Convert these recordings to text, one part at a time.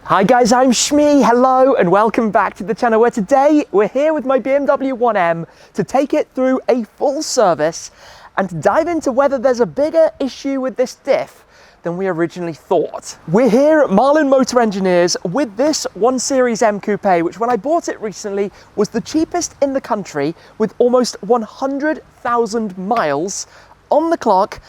Hi guys, I'm Shmee, hello and welcome back to the channel where today we're here with my BMW 1M to take it through a full service and to dive into whether there's a bigger issue with this diff than we originally thought. We're here at Marlin Motor Engineers with this 1 Series M Coupe, which when I bought it recently was the cheapest in the country with almost 100,000 miles on the clock,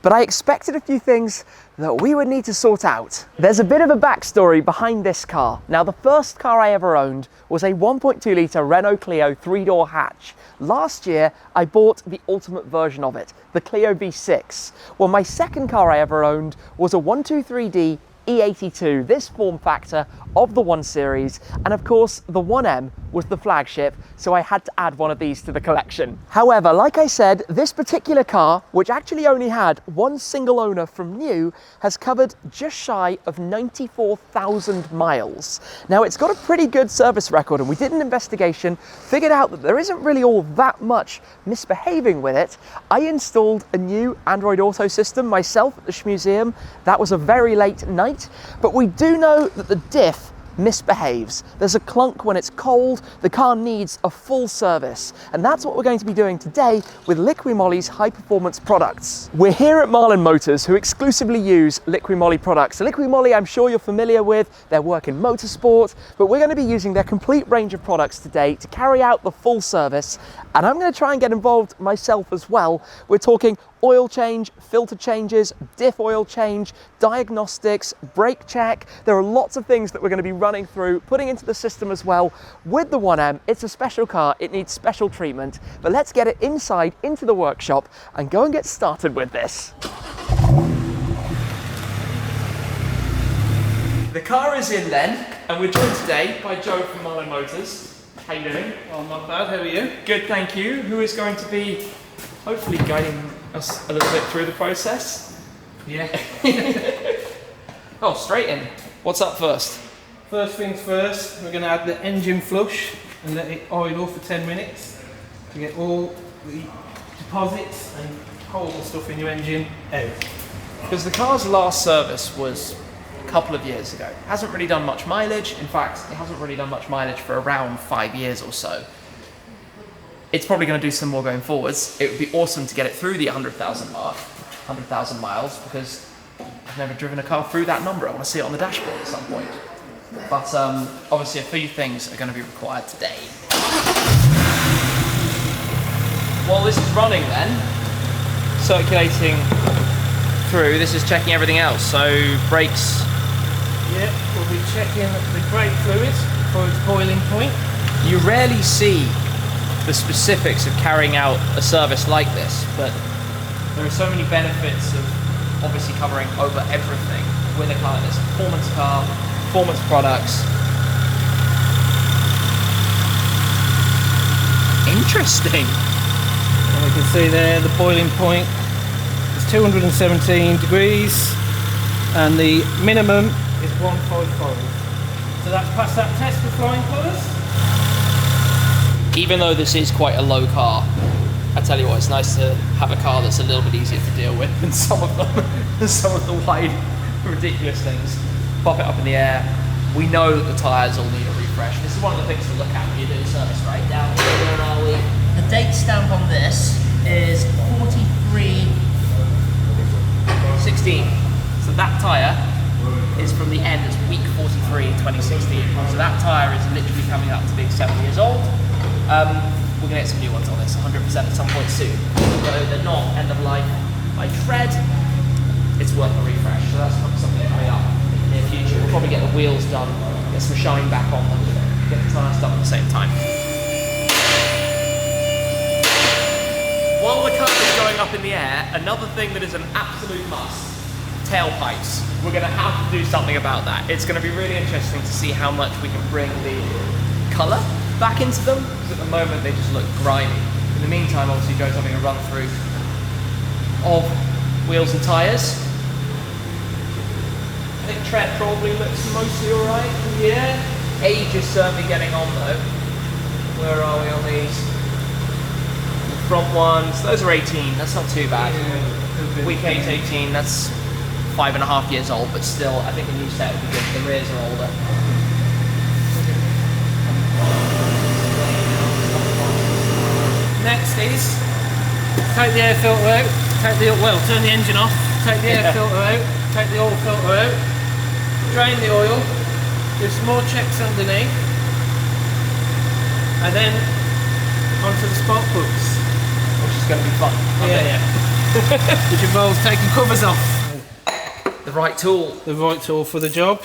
but I expected a few things that we would need to sort out. There's a bit of a backstory behind this car. Now, the first car I ever owned was a 1.2 litre Renault Clio 3-door hatch. Last year, I bought the ultimate version of it, the Clio V6. Well, my second car I ever owned was a 123D E82, this form factor of the 1 Series, and of course the 1M was the flagship, so I had to add one of these to the collection. However, like I said, this particular car, which actually only had one single owner from new, has covered just shy of 94,000 miles. Now, it's got a pretty good service record, and we did an investigation, figured out that there isn't really all that much misbehaving with it. I installed a new Android Auto system myself at the Shmuseum. That was a very late night. But we do know that the diff misbehaves. There's a clunk when it's cold. The car needs a full service, and that's what we're going to be doing today with Liqui Moly's high performance products. We're here at Marlin Motors, who exclusively use Liqui Moly products. So Liqui Moly, I'm sure you're familiar with their work in motorsport, but we're going to be using their complete range of products today to carry out the full service, and I'm going to try and get involved myself as well. We're talking oil change, filter changes, diff oil change, diagnostics, brake check. There are lots of things that we're going to be running through, putting into the system as well. With the 1M, it's a special car, it needs special treatment, but let's get it inside into the workshop and go and get started with this. The car is in then, and we're joined today by Joe from Marlin Motors. How you doing? Oh, not bad, how are you? Good, thank you. Who is going to be hopefully guiding us a little bit through the process? Yeah. Oh, straight in. What's up first? First things first, we're going to add the engine flush and let it oil for 10 minutes to get all the deposits and holes and stuff in your engine out. Because the car's last service was a couple of years ago. It hasn't really done much mileage. In fact, it hasn't really done much mileage for around 5 years or so. It's probably going to do some more going forwards. It would be awesome to get it through the 100,000 mark, 100,000 miles, because I've never driven a car through that number. I want to see it on the dashboard at some point. But obviously a few things are going to be required today. While this is running then, circulating through, this is checking everything else. So brakes. Yeah, we'll be checking the brake fluid for its boiling point. You rarely see the specifics of carrying out a service like this, but there are so many benefits of obviously covering over everything with a car like this. Performance car, performance products. Interesting. And we can see there the boiling point is 217 degrees and the minimum is 155. So that's passed that test with flying colours. Even though this is quite a low car, I tell you what, it's nice to have a car that's a little bit easier to deal with than some of the wide, ridiculous things. Pop it up in the air. We know that the tyres all need a refresh. This is one of the things to look at when you do the service, right? Down here, where are we? The date stamp on this is 43/16. So that tyre is from the end, it's week 43 in 2016. So that tyre is literally coming up to being 7 years old. We're going to get some new ones on this, 100% at some point soon. Though they're not end of life by tread, it's worth a refresh. So that's something coming up in the near future. We'll probably get the wheels done, get some shine back on them, get the tyres done at the same time. While the car is going up in the air, another thing that is an absolute must, tailpipes. We're going to have to do something about that. It's going to be really interesting to see how much we can bring the colour back into them, because at the moment they just look grimy. In the meantime, obviously Joe's having a run through of wheels and tyres. I think tread probably looks mostly alright. Yeah. Age is certainly getting on though. Where are we on these? The front ones, those are 18, that's not too bad. Yeah, Week 8, 18, that's 5.5 years old, but still, I think a new set would be good. The rears are older. Next is take the air filter out, turn the engine off, take the air filter out, take the oil filter out, drain the oil, do some more checks underneath, and then onto the spark plugs. Which is going to be fun. Yeah. Which involves taking covers off. The right tool. The right tool for the job.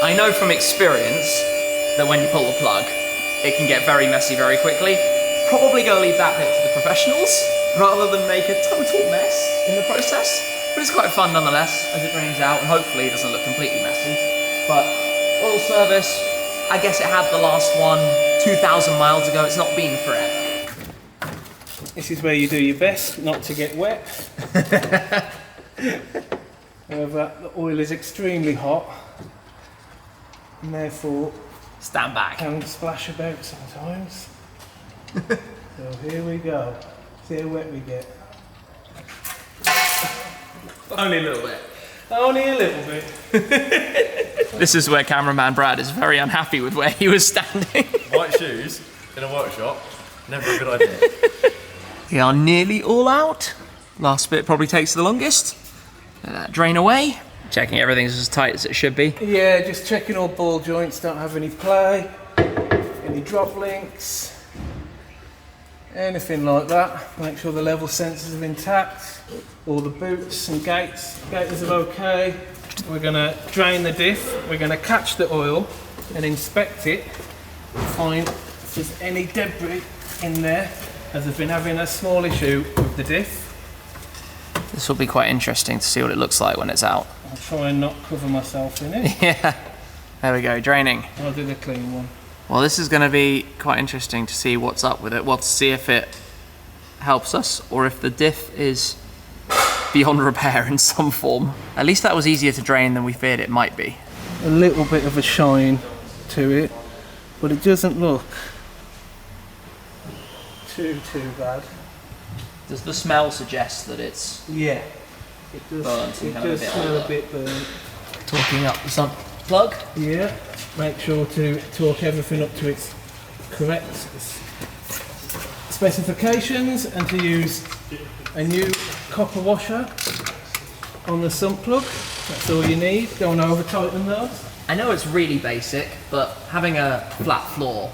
I know from experience that when you pull the plug, it can get very messy very quickly. Probably going to leave that bit to the professionals rather than make a total mess in the process. But it's quite fun nonetheless as it drains out, and hopefully it doesn't look completely messy. But oil service, I guess it had the last one 2,000 miles ago. It's not been forever. This is where you do your best not to get wet. However, the oil is extremely hot, and therefore Stand back. can splash about sometimes. So here we go. See how wet we get. Only a little bit. Only a little bit. This is where cameraman Brad is very unhappy with where he was standing. White shoes in a workshop, never a good idea. We are nearly all out. Last bit probably takes the longest. Let that drain away. Checking everything's as tight as it should be. Yeah, just checking all ball joints don't have any play, any drop links, anything like that. Make sure the level sensors are intact, all the boots and gators are okay. We're going to drain the diff, we're going to catch the oil and inspect it, find if there's any debris in there, as I've been having a small issue with the diff. This will be quite interesting to see what it looks like when it's out. I'll try and not cover myself in it. Yeah. There we go, draining. I'll do the clean one. Well, this is going to be quite interesting to see what's up with it. Well, to see if it helps us or if the diff is beyond repair in some form. At least that was easier to drain than we feared it might be. A little bit of a shine to it, but it doesn't look too bad. Does the smell suggest that it's Yeah, it does. burnt and It kind of does a bit smell older? a bit burnt. Torquing up the sun plug? Yeah, make sure to torque everything up to its correct specifications and to use a new copper washer on the sump plug. That's all you need. Don't over tighten those. I know it's really basic, but having a flat floor,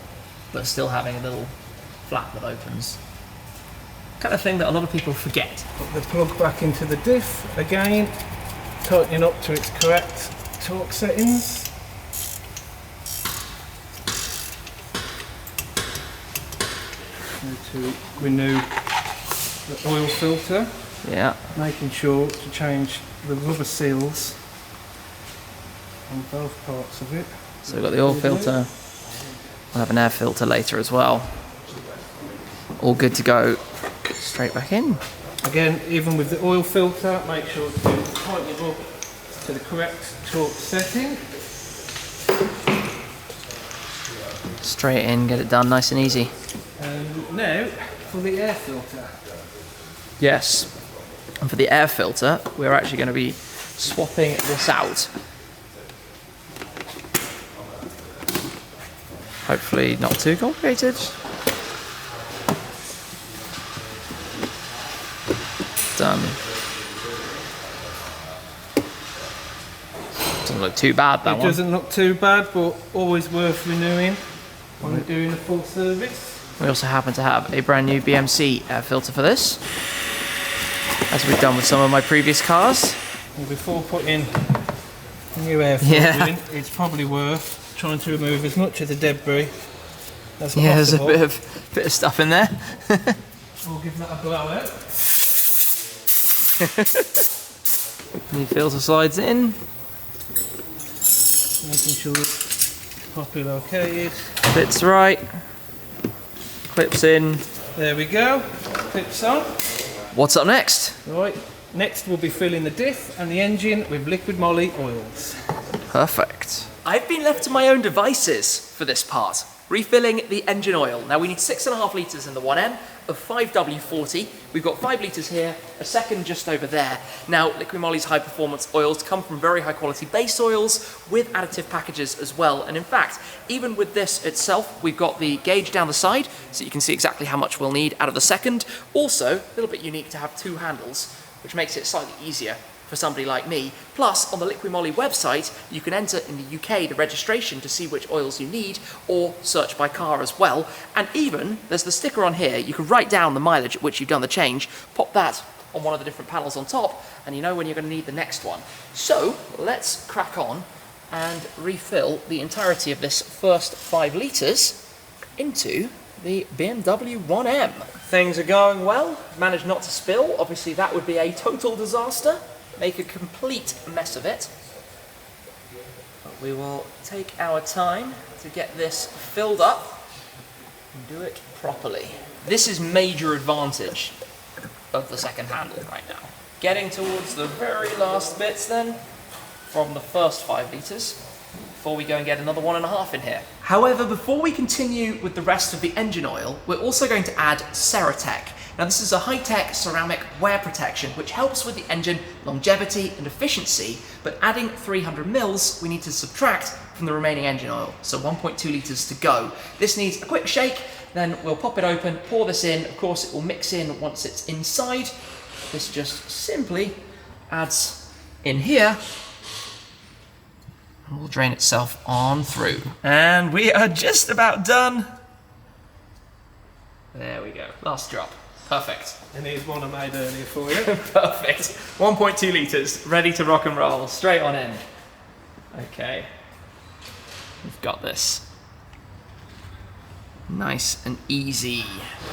but still having a little flap that opens, kind of thing that a lot of people forget. Put the plug back into the diff again, tightening up to its correct torque settings. Now to renew the oil filter, Yeah. making sure to change the rubber seals on both parts of it. So we've got the oil filter. We'll have an air filter later as well. All good to go. Straight back in. Again, even with the oil filter, make sure to tighten it up to the correct torque setting. Straight in, get it done nice and easy. And now for the air filter. Yes. And for the air filter, we're actually going to be swapping this out. Hopefully not too complicated. Done. Doesn't look too bad, that It one. doesn't look too bad, but always worth renewing when you're doing a full service. We also happen to have a brand new BMC air filter for this, as we've done with some of my previous cars. And before putting new air filter Yeah. in, it's probably worth trying to remove as much of the debris as Yeah, there's a possible. bit of stuff in there. We'll give that a blow out. New filter slides in. Making sure it's properly located. Fits right. Clips in. There we go. Clips on. What's up next? Right. Next we'll be filling the diff and the engine with liquid MOLY oils. Perfect. I've been left to my own devices for this part. refilling the engine oil. Now we need 6.5 litres in the 1M of 5W40. We've got 5 litres here, a second just over there. Now Liqui Moly's high performance oils come from very high quality base oils with additive packages as well. And in fact, even with this itself, we've got the gauge down the side so you can see exactly how much we'll need out of the second. Also, a little bit unique to have 2 handles, which makes it slightly easier for somebody like me. Plus, on the Liqui Moly website, you can enter in the UK the registration to see which oils you need, or search by car as well. And even, there's the sticker on here, you can write down the mileage at which you've done the change, pop that on one of the different panels on top, and you know when you're going to need the next one. So, let's crack on and refill the entirety of this first 5 litres into the BMW 1M. Things are going well, managed not to spill. Obviously that would be a total disaster. Make a complete mess of it. But we will take our time to get this filled up and do it properly. This is major advantage of the second handle right now. Getting towards the very last bits then from the first 5 litres before we go and get another 1.5 in here. However, before we continue with the rest of the engine oil, we're also going to add Ceratec. Now this is a high-tech ceramic wear protection which helps with the engine longevity and efficiency, but adding 300 mils we need to subtract from the remaining engine oil, so 1.2 litres to go. This needs a quick shake, then we'll pop it open, pour this in. Of course it will mix in once it's inside. This just simply adds in here and will drain itself on through. And we are just about done. There we go, last drop. Perfect. And here's one I made earlier for you. Perfect. 1.2 litres, ready to rock and roll, straight on in. Okay, we've got this. Nice and easy.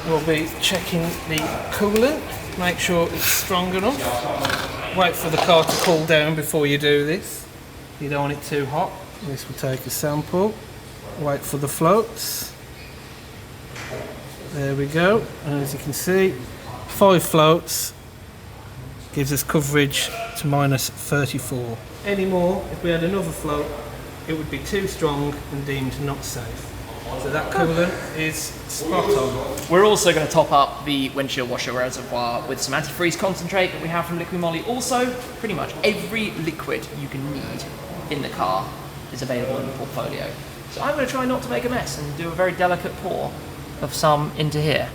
We'll be checking the coolant, make sure it's strong enough. Wait for the car to cool down before you do this. You don't want it too hot. This will take a sample. Wait for the floats. There we go, and as you can see, 5 floats gives us coverage to -34. Any more, if we had another float, it would be too strong and deemed not safe. So that coolant is spot on. We're also going to top up the windshield washer reservoir with some antifreeze concentrate that we have from Liqui Moly. Also, pretty much every liquid you can need in the car is available in the portfolio. So I'm going to try not to make a mess and do a very delicate pour of some into here.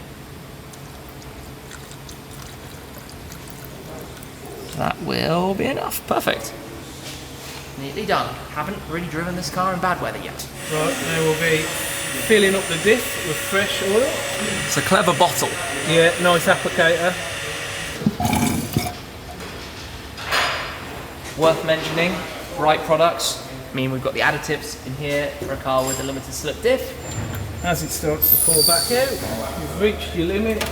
That will be enough. Perfect. Neatly done. Haven't really driven this car in bad weather yet. Right, now we'll be filling up the diff with fresh oil. It's a clever bottle. Yeah, nice applicator. Worth mentioning, Bright products. I mean, we've got the additives in here for a car with a limited slip diff. As it starts to pour back out, you've reached your limit.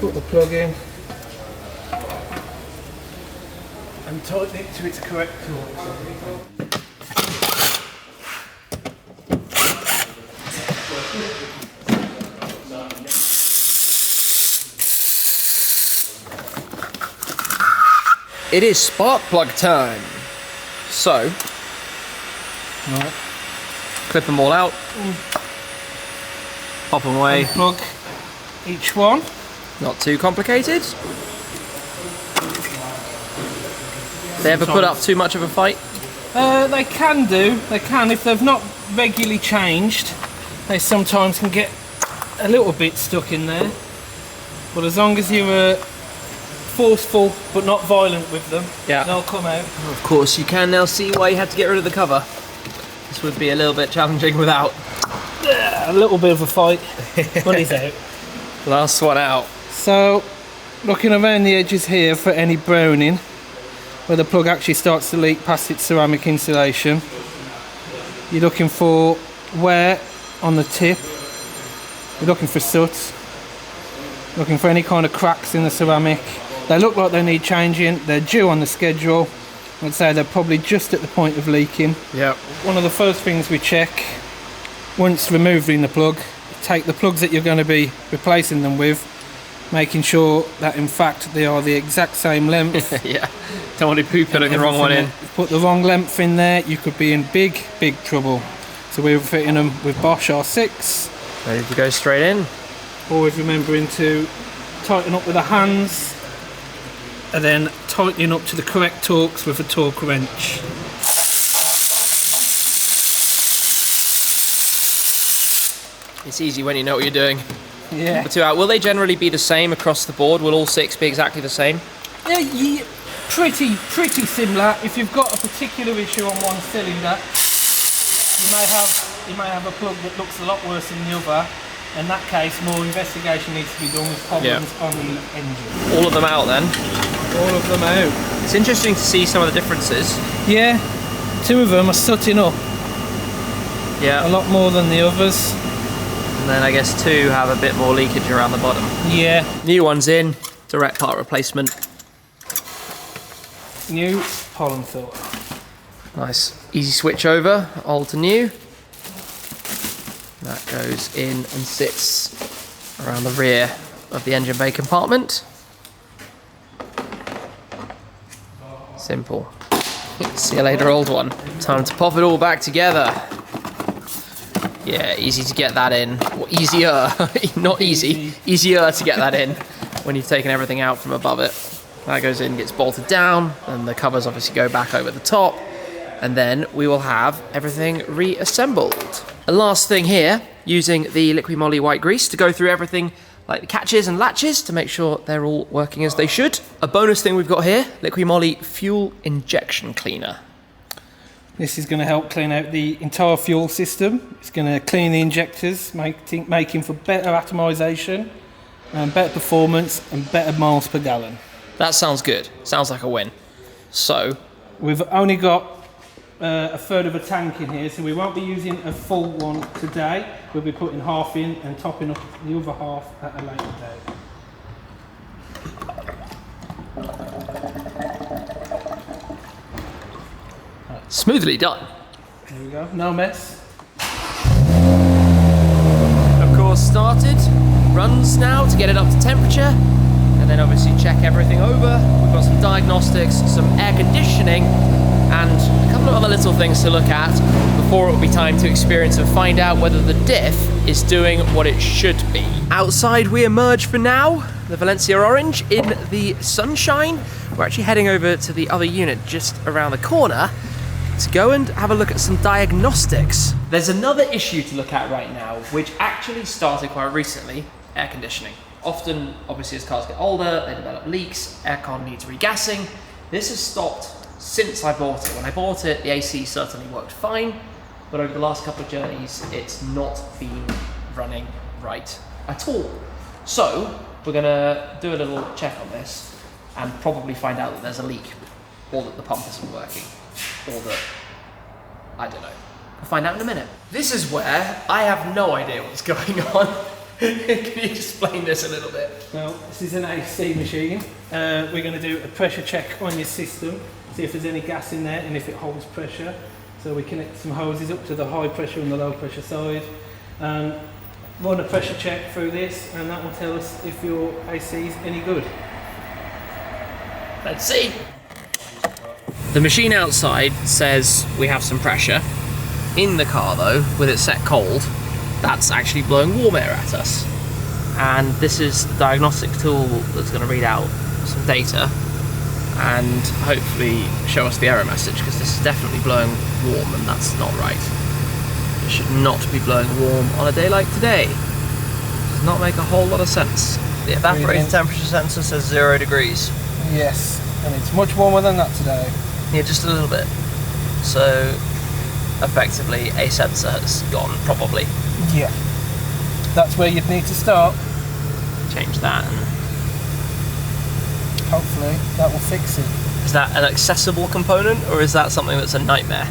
Put the plug in and tighten it to its correct torque. It is spark plug time. So, Right. clip them all out, pop them away. Unplug each one. Not too complicated. They ever put up too much of a fight? They can do. They can if they've not regularly changed. They sometimes can get a little bit stuck in there. But as long as you're forceful but not violent with them, Yeah. they'll come out. Of course, you can now see why you had to get rid of the cover. This would be a little bit challenging without. A little bit of a fight, but he's out. Last one out. So, looking around the edges here for any browning, where the plug actually starts to leak past its ceramic insulation. You're looking for wear on the tip. You're looking for soot. Looking for any kind of cracks in the ceramic. They look like they need changing. They're due on the schedule. I'd say they're probably just at the point of leaking. Yeah. One of the first things we check once removing the plug, take the plugs that you're going to be replacing them with making sure that in fact they are the exact same length. Yeah, don't want to be putting the wrong one in. If you put the wrong length in there, you could be in big trouble. So we're fitting them with Bosch R6. Ready to go straight in. Always remembering to tighten up with the hands and then tightening up to the correct torques with a torque wrench. It's easy when you know what you're doing. Yeah. The two out. Will they generally be the same across the board? Will all 6 be exactly the same? Yeah, pretty similar. If you've got a particular issue on one cylinder, you may have a plug that looks a lot worse than the other. In that case, more investigation needs to be done with problems on the engine. All of them out then? All of them out. It's interesting to see some of the differences. Yeah, 2 of them are sooting up. Yeah. A lot more than the others. And then I guess 2 have a bit more leakage around the bottom. Yeah. New one's in, direct part replacement. New pollen filter. Nice. Easy switch over, old to new. That goes in and sits around the rear of the engine bay compartment. Simple. See you later, old one. Time to pop it all back together. Yeah, easy to get that in. Well, easier, not easy. Easier to get that in when you've taken everything out from above it. That goes in, gets bolted down, and the covers obviously go back over the top. And then we will have everything reassembled. The last thing here, using the Liquid MOLY white grease to go through everything like the catches and latches to make sure they're all working as they should. A bonus thing we've got here, Liquid MOLY Fuel Injection Cleaner. This is going to help clean out the entire fuel system. It's going to clean the injectors, making for better atomisation, better performance and better miles per gallon. That sounds good. Sounds like a win. So, we've only got a third of a tank in here, so we won't be using a full one today. We'll be putting half in and topping up the other half at a later date. smoothly done. There we go, no mess. Of course, started, runs now to get it up to temperature, and then obviously check everything over. We've got some diagnostics, some air conditioning, and a couple of other little things to look at before it will be time to experience and find out whether the diff is doing what it should be. Outside we emerge for now, the Valencia Orange in the sunshine. We're actually heading over to the other unit just around the corner to go and have a look at some diagnostics. There's another issue to look at right now, which actually started quite recently, air conditioning. Often, obviously, as cars get older, they develop leaks, aircon needs regassing. This has stopped since I bought it. When I bought it, the AC certainly worked fine, but over the last couple of journeys, it's not been running right at all. So, we're gonna do a little check on this and probably find out that there's a leak, or that the pump isn't working, or that, I don't know. We'll find out in a minute. This is where I have no idea what's going on. Can you explain this a little bit? Well, this is an AC machine. We're going to do a pressure check on your system, see if there's any gas in there and if it holds pressure. So we connect some hoses up to the high pressure and the low pressure side, and run a pressure check through this, and that will tell us if your AC is any good. Let's see. The machine outside says we have some pressure. In the car though, with it set cold, that's actually blowing warm air at us. And this is the diagnostic tool that's going to read out some data and hopefully show us the error message, because this is definitely blowing warm and that's not right. It should not be blowing warm on a day like today. It does not make a whole lot of sense. The evaporator temperature sensor says 0 degrees. Yes, and it's much warmer than that today. Yeah, just a little bit. So effectively a sensor has gone, probably. Yeah, that's where you'd need to start. Change that, and hopefully that will fix it. is that an accessible component, or is that something that's a nightmare?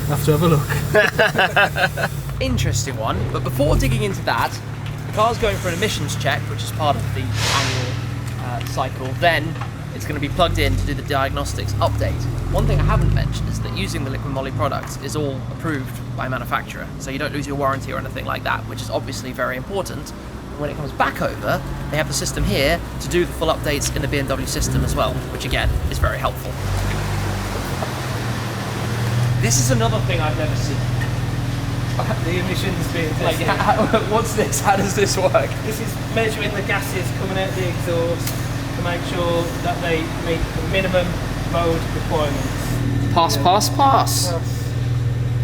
I'll have to have a look. Interesting one, but before digging into that, the car's going for an emissions check, which is part of the annual cycle. Then it's going to be plugged in to do the diagnostics update. One thing I haven't mentioned is that using the Liquid MOLY products is all approved by manufacturer, so you don't lose your warranty or anything like that, which is obviously very important When it comes back over, they have the system here to do the full updates in the BMW system as well, which again is very helpful. This is another thing I've never seen. The emissions being tested. What's this? How does this work? This is measuring the gases coming out the exhaust to make sure that they meet the minimum road requirements. Pass, pass, pass.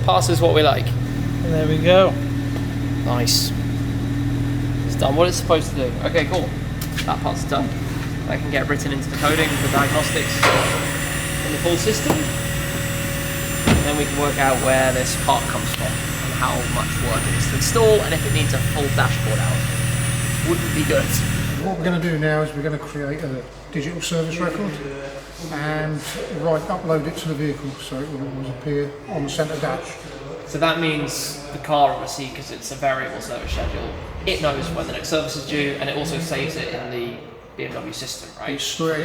Pass is what we like. And there we go. Nice. It's done what it's supposed to do. Okay, cool. That part's done. That can get written into the coding, the diagnostics in the full system. And then we can work out where this part comes from and how much work it is to install and if it needs a full dashboard out. Wouldn't be good. What we're going to do now is we're going to create a digital service record and upload it to the vehicle so it will always appear on the centre dash. So that means the car, obviously, because it's a variable service schedule, it knows when the next service is due, and it also saves it in the BMW system, right?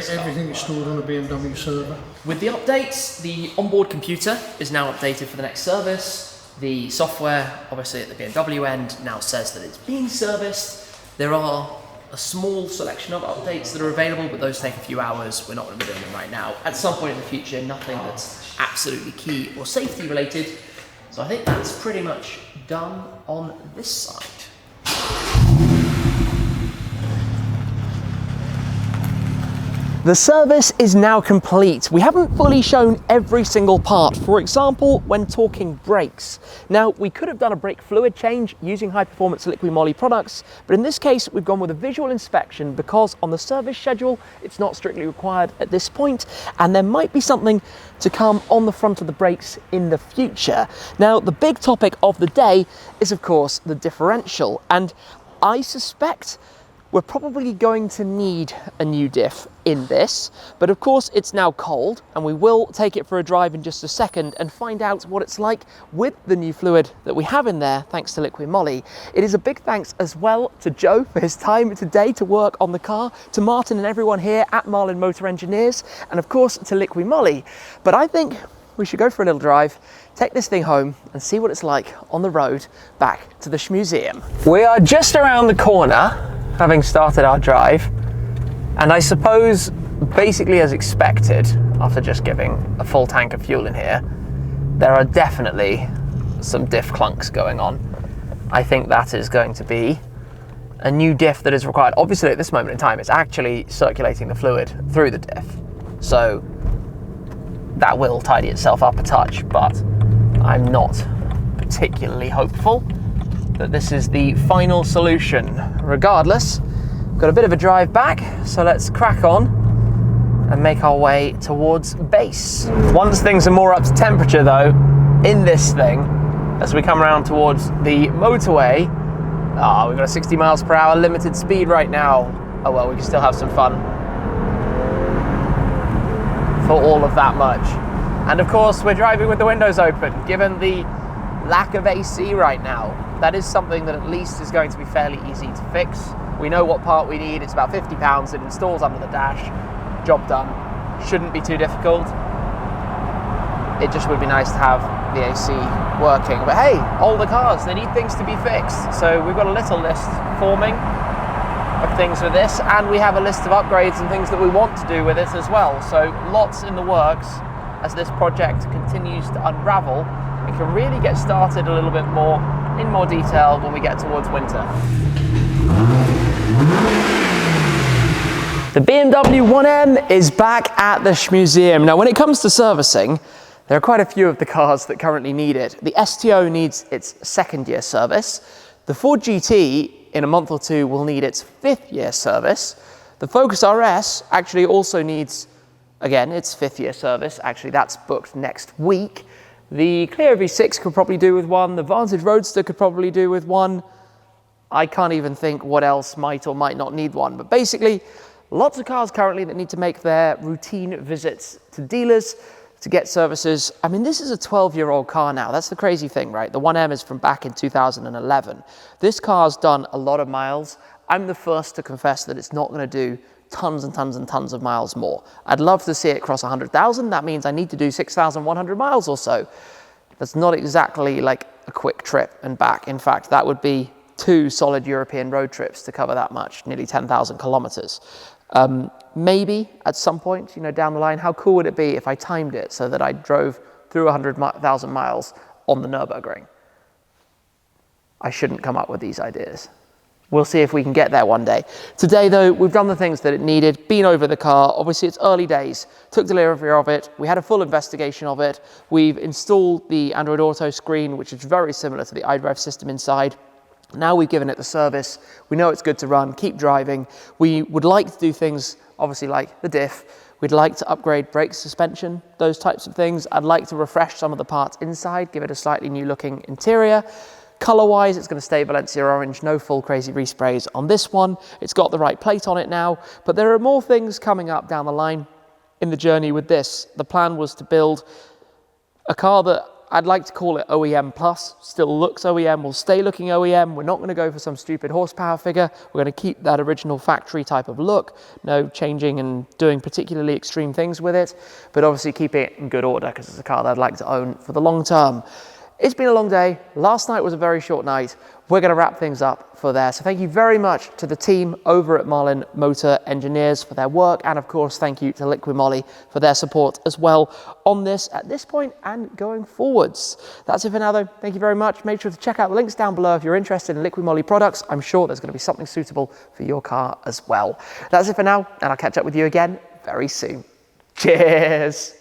Everything is stored on a BMW server. With the updates, the onboard computer is now updated for the next service. The software, obviously at the BMW end, now says that it's being serviced. There are a small selection of updates that are available, but those take a few hours. We're not going to be doing them right now. At some point in the future, nothing that's absolutely key or safety related. So I think that's pretty much done on this side. The service is now complete. We haven't fully shown every single part. For example, when talking brakes. Now, we could have done a brake fluid change using high-performance liquid MOLY products, but in this case, we've gone with a visual inspection because on the service schedule, it's not strictly required at this point, and there might be something to come on the front of the brakes in the future. Now, the big topic of the day is, of course, the differential, and I suspect we're probably going to need a new diff in this, but of course it's now cold and we will take it for a drive in just a second and find out what it's like with the new fluid that we have in there thanks to liquid MOLY. It is a big thanks as well to Joe for his time today to work on the car, to Martin and everyone here at Marlin Motor Engineers, and of course to liquid MOLY. But I think we should go for a little drive, take this thing home and see what it's like on the road back to the Shmuseum. We are just around the corner, having started our drive, and I suppose basically as expected, after just giving a full tank of fuel in here, there are definitely some diff clunks going on. I think that is going to be a new diff that is required. Obviously at this moment in time it's actually circulating the fluid through the diff, so that will tidy itself up a touch, but I'm not particularly hopeful that this is the final solution. Regardless, got a bit of a drive back, so let's crack on and make our way towards base. Once things are more up to temperature though, in this thing, as we come around towards the motorway, we've got a 60 miles per hour limited speed right now. Oh well, we can still have some fun for all of that much. And of course, we're driving with the windows open, given the lack of AC right now. That is something that at least is going to be fairly easy to fix. We know what part we need. It's about £50. It installs under the dash. Job done. Shouldn't be too difficult. It just would be nice to have the AC working. But hey, older cars, they need things to be fixed. So we've got a little list forming of things with this, and we have a list of upgrades and things that we want to do with it as well. So lots in the works as this project continues to unravel. We can really get started a little bit more in more detail when we get towards winter. The BMW 1M is back at the Shmuseum. Now when it comes to servicing, there are quite a few of the cars that currently need it. The STO needs its second year service. The Ford GT in a month or two will need its 5th year service. The Focus RS actually also needs, again, its 5th year service. Actually, that's booked next week. The Clio V6 could probably do with one. The Vantage Roadster could probably do with one. I can't even think what else might or might not need one. But basically, lots of cars currently that need to make their routine visits to dealers to get services. I mean, this is a 12-year-old car now. That's the crazy thing, right? The 1M is from back in 2011. This car's done a lot of miles. I'm the first to confess that it's not going to do tons and tons and tons of miles more. I'd love to see it cross 100,000. That means I need to do 6,100 miles or so. That's not exactly like a quick trip and back. In fact, that would be 2 solid European road trips to cover that much, nearly 10,000 kilometers. Maybe at some point, down the line, how cool would it be if I timed it so that I drove through 100,000 miles on the Nürburgring? I shouldn't come up with these ideas. We'll see if we can get there one day. Today, though, we've done the things that it needed, been over the car. Obviously, it's early days, took delivery of it. We had a full investigation of it. We've installed the Android Auto screen, which is very similar to the iDrive system inside. Now we've given it the service. We know it's good to run, keep driving. We would like to do things, obviously, like the diff. We'd like to upgrade brake suspension, those types of things. I'd like to refresh some of the parts inside, give it a slightly new looking interior. Color-wise, it's going to stay Valencia orange, no full crazy resprays on this one. It's got the right plate on it now, but there are more things coming up down the line in the journey with this. The plan was to build a car that I'd like to call it OEM Plus, still looks OEM, will stay looking OEM. We're not going to go for some stupid horsepower figure. We're going to keep that original factory type of look, no changing and doing particularly extreme things with it, but obviously keep it in good order because it's a car that I'd like to own for the long term. It's been a long day. Last night was a very short night. We're going to wrap things up for there. So thank you very much to the team over at Marlin Motor Engineers for their work. And of course, thank you to Liqui Moly for their support as well on this at this point and going forwards. That's it for now though. Thank you very much. Make sure to check out the links down below if you're interested in Liqui Moly products. I'm sure there's going to be something suitable for your car as well. That's it for now. And I'll catch up with you again very soon. Cheers.